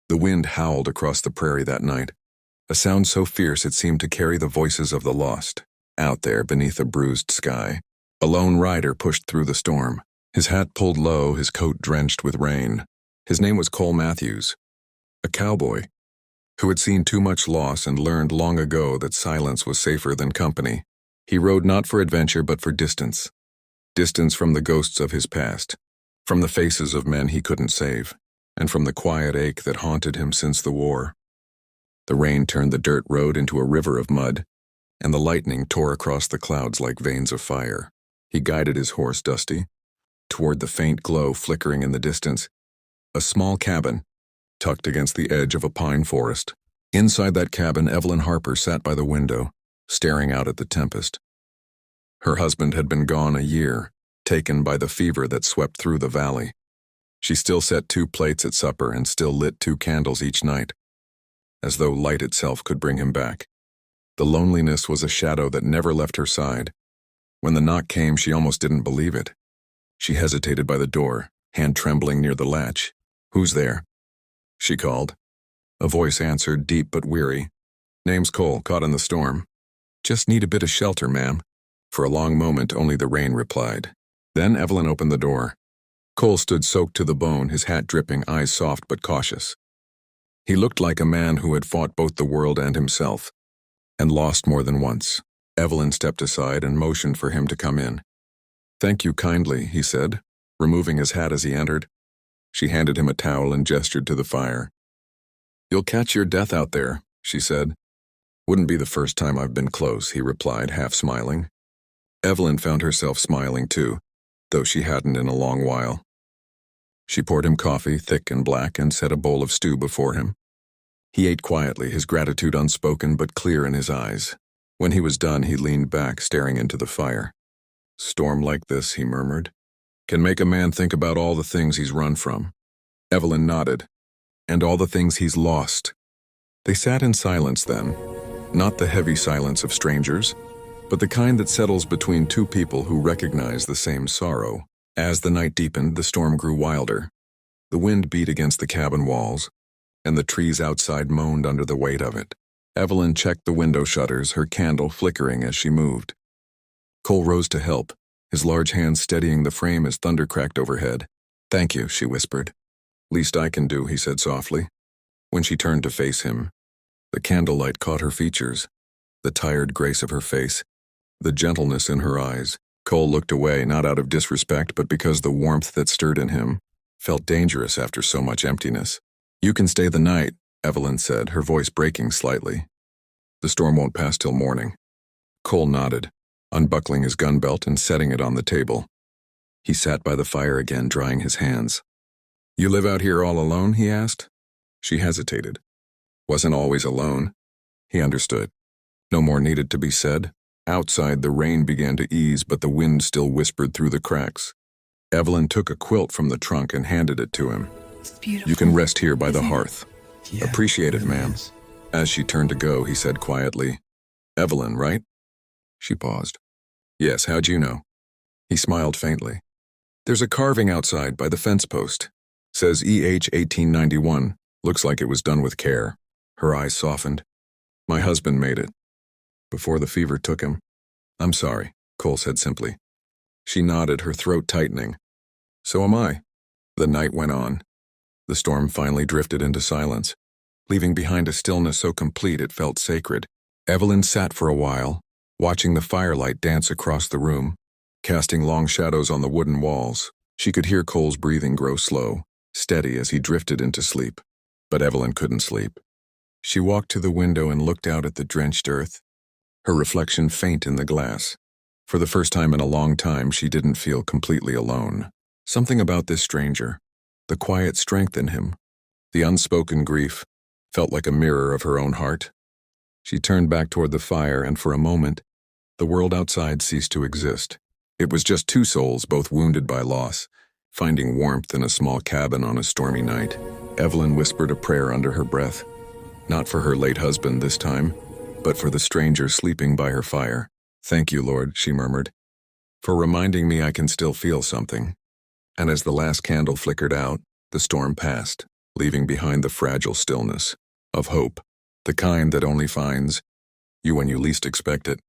The wind howled across the prairie that night, a sound so fierce it seemed to carry the voices of the lost. Out there, beneath a bruised sky, a lone rider pushed through the storm, his hat pulled low, his coat drenched with rain. His name was Cole Matthews, a cowboy who had seen too much loss and learned long ago that silence was safer than company. He rode not for adventure but for distance. Distance from the ghosts of his past, from the faces of men he couldn't save, and from the quiet ache that haunted him since the war. The rain turned the dirt road into a river of mud, and the lightning tore across the clouds like veins of fire. He guided his horse, Dusty, toward the faint glow flickering in the distance, a small cabin, tucked against the edge of a pine forest. Inside that cabin, Evelyn Harper sat by the window, staring out at the tempest. Her husband had been gone a year, taken by the fever that swept through the valley. She still set 2 plates at supper and still lit 2 candles each night, as though light itself could bring him back. The loneliness was a shadow that never left her side. When the knock came, she almost didn't believe it. She hesitated by the door, hand trembling near the latch. "Who's there?" she called. A voice answered, deep but weary. "Name's Cole, caught in the storm. Just need a bit of shelter, ma'am." For a long moment, only the rain replied. Then Evelyn opened the door. Cole stood soaked to the bone, his hat dripping, eyes soft but cautious. He looked like a man who had fought both the world and himself, and lost more than once. Evelyn stepped aside and motioned for him to come in. "Thank you kindly," he said, removing his hat as he entered. She handed him a towel and gestured to the fire. "You'll catch your death out there," she said. "Wouldn't be the first time I've been close," he replied, half smiling. Evelyn found herself smiling too, though she hadn't in a long while. She poured him coffee, thick and black, and set a bowl of stew before him. He ate quietly, his gratitude unspoken but clear in his eyes. When he was done, he leaned back, staring into the fire. "Storm like this," he murmured, "can make a man think about all the things he's run from." Evelyn nodded. "And all the things he's lost." They sat in silence then, not the heavy silence of strangers, but the kind that settles between 2 people who recognize the same sorrow. As the night deepened, the storm grew wilder. The wind beat against the cabin walls, and the trees outside moaned under the weight of it. Evelyn checked the window shutters, her candle flickering as she moved. Cole rose to help, his large hands steadying the frame as thunder cracked overhead. "Thank you," she whispered. "Least I can do," he said softly. When she turned to face him, the candlelight caught her features, the tired grace of her face, the gentleness in her eyes. Cole looked away, not out of disrespect, but because the warmth that stirred in him felt dangerous after so much emptiness. "You can stay the night," Evelyn said, her voice breaking slightly. "The storm won't pass till morning." Cole nodded, unbuckling his gun belt and setting it on the table. He sat by the fire again, drying his hands. "You live out here all alone?" he asked. She hesitated. Wasn't always alone. He understood. No more needed to be said. Outside, the rain began to ease, but the wind still whispered through the cracks. Evelyn took a quilt from the trunk and handed it to him. It's beautiful. "You can rest here by the hearth." Yeah, "Appreciate it, really ma'am." is. As she turned to go, he said quietly, "Evelyn, right?" She paused. "Yes, how'd you know?" He smiled faintly. "There's a carving outside by the fence post. Says EH 1891. Looks like it was done with care." Her eyes softened. "My husband made it, before the fever took him." "I'm sorry," Cole said simply. She nodded, her throat tightening. "So am I." The night went on. The storm finally drifted into silence, leaving behind a stillness so complete it felt sacred. Evelyn sat for a while, watching the firelight dance across the room, casting long shadows on the wooden walls. She could hear Cole's breathing grow slow, steady as he drifted into sleep. But Evelyn couldn't sleep. She walked to the window and looked out at the drenched earth, her reflection faint in the glass. For the first time in a long time, she didn't feel completely alone. Something about this stranger, the quiet strength in him, the unspoken grief, felt like a mirror of her own heart. She turned back toward the fire, and for a moment, the world outside ceased to exist. It was just 2 souls, both wounded by loss, finding warmth in a small cabin on a stormy night. Evelyn whispered a prayer under her breath, not for her late husband this time, but for the stranger sleeping by her fire. "Thank you, Lord," she murmured, "for reminding me I can still feel something." And as the last candle flickered out, the storm passed, leaving behind the fragile stillness of hope, the kind that only finds you when you least expect it.